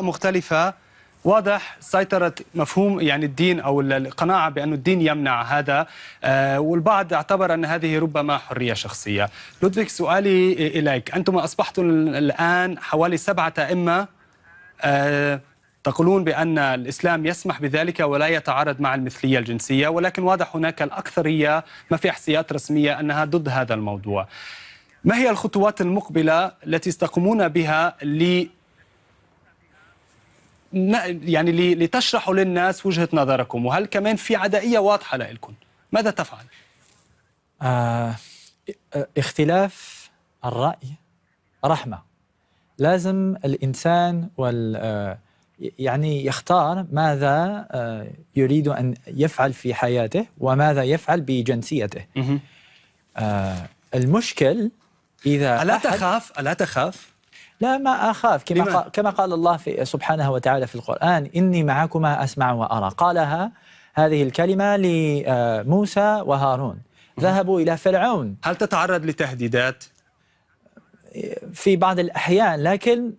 مختلفة. واضح سيطرة مفهوم يعني الدين أو القناعة بأن الدين يمنع هذا، والبعض اعتبر أن هذه ربما حرية شخصية. لودفيك، سؤالي إليك، أنتم أصبحتم الآن حوالي 7 أئمة تقولون بأن الإسلام يسمح بذلك ولا يتعارض مع المثلية الجنسية، ولكن واضح هناك الأكثرية ما في إحصائيات رسمية أنها ضد هذا الموضوع. ما هي الخطوات المقبلة التي ستقومون بها يعني لتشرحوا للناس وجهة نظركم؟ وهل كمان في عدائية واضحة لكم؟ ماذا تفعل؟ اختلاف الرأي رحمة. لازم الإنسان يعني يختار ماذا يريد أن يفعل في حياته وماذا يفعل بجنسيته. المشكل إذا ألا تخاف؟ لا، ما أخاف. كما قال الله سبحانه وتعالى في القرآن: إني معكما أسمع وأرى. قالها هذه الكلمة لموسى وهارون، ذهبوا إلى فرعون. هل تتعرض لتهديدات؟ في بعض الأحيان، لكن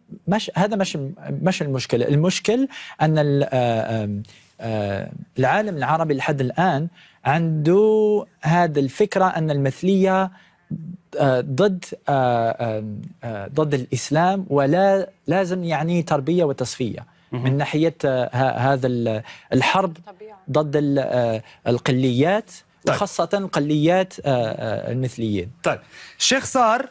هذا مش المشكلة. المشكل أن العالم العربي لحد الآن عنده هذه الفكرة أن المثلية ضد الإسلام، ولا لازم يعني تربية وتصفية من ناحية هذا الحرب ضد القليات، وخاصة قليات المثليين. طيب الشيخ صار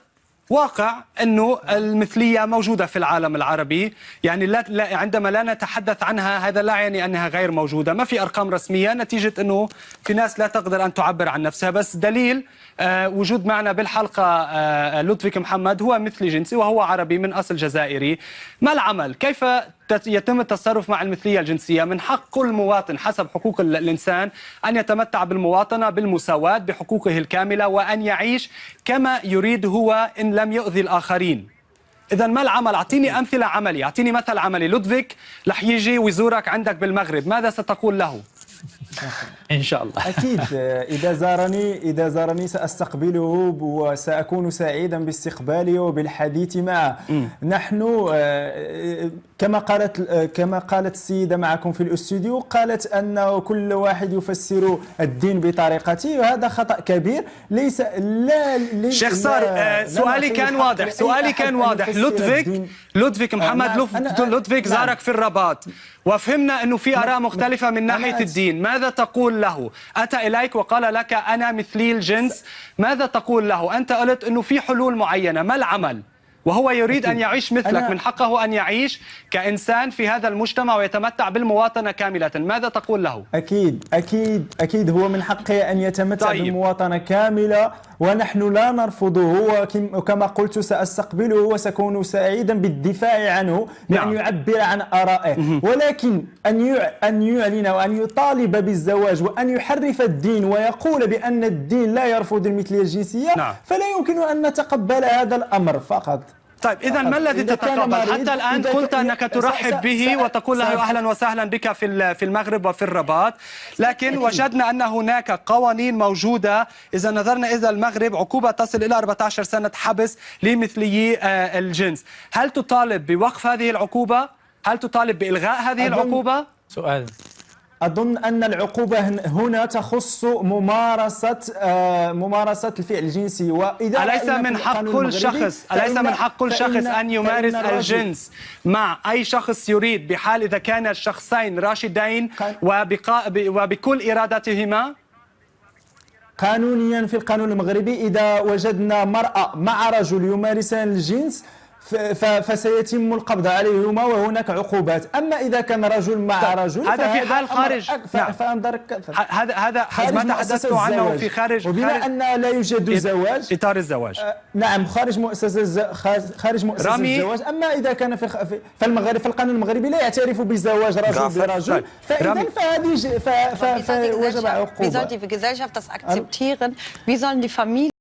واقع أنه المثلية موجودة في العالم العربي، يعني لا عندما لا نتحدث عنها هذا لا يعني أنها غير موجودة. ما في أرقام رسمية نتيجة أنه في ناس لا تقدر أن تعبر عن نفسها، بس دليل وجود معنا بالحلقة لودفيك محمد هو مثلي جنسي وهو عربي من أصل جزائري. ما العمل؟ كيف يتم التصرف مع المثلية الجنسية؟ من حق كل مواطن حسب حقوق الإنسان أن يتمتع بالمواطنة، بالمساواة، بحقوقه الكاملة، وأن يعيش كما يريد هو إن لم يؤذي الآخرين. إذا ما العمل؟ أعطيني أمثلة عملي، أعطيني مثل عملي. لودفيك رح يجي ويزورك عندك بالمغرب، ماذا ستقول له؟ إن شاء الله. أكيد إذا زارني سأستقبله وسأكون سعيدا باستقباله وبالحديث معه. نحن كما قالت السيدة معكم في الاستوديو، قالت أن كل واحد يفسر الدين بطريقته، وهذا خطأ كبير. ليس شيخ صار، سؤالي كان واضح. لودفيك محمد لودفيك زارك في الرباط، وفهمنا أنه في آراء مختلفة من ناحية الدين. ماذا تقول له؟ أتى إليك وقال لك أنا مثلي الجنس، ماذا تقول له؟ أنت قلت أنه في حلول معينة، ما العمل؟ وهو يريد أن يعيش مثلك، من حقه أن يعيش كإنسان في هذا المجتمع ويتمتع بالمواطنة كاملة. ماذا تقول له؟ أكيد هو من حقه أن يتمتع بالمواطنة كاملة، ونحن لا نرفضه. وكما قلت سأستقبله وسأكون سعيدا بالدفاع عنه بأن يعبر عن آرائه. ولكن أن يعلن وأن يطالب بالزواج وأن يحرف الدين ويقول بأن الدين لا يرفض المثلية الجنسية، فلا يمكن أن نتقبل هذا الأمر فقط. طيب إذا ما الذي تتقبل؟ حتى الآن قلت أنك ترحب به وتقول له أهلا وسهلا بك في المغرب وفي الرباط، لكن وجدنا أن هناك قوانين موجودة. إذا نظرنا إلى المغرب، عقوبة تصل إلى 14 سنة حبس لمثليي الجنس. هل تطالب بوقف هذه العقوبة؟ هل تطالب بإلغاء هذه العقوبة؟ سؤال. أظن أن العقوبة هنا تخص ممارسة الفعل الجنسي. وإذا أليس من حق كل شخص أن يمارس الجنس مع أي شخص يريد، بحال إذا كان الشخصين راشدين وبكل إرادتهما؟ قانونيا في القانون المغربي إذا وجدنا مرأة مع رجل يمارسان الجنس فسيتم القبض عليهما وهناك عقوبات. أما إذا كان رجل مع رجل هذا في حال خارج هذا ما تحدثت عنه في خارج، وبما أن لا يوجد زواج إطار الزواج. نعم، خارج مؤسسة الزواج. أما إذا كان في المغرب، في القانون المغربي لا يعترف بزواج رجل برجل، فإذا فوجب عقوبة.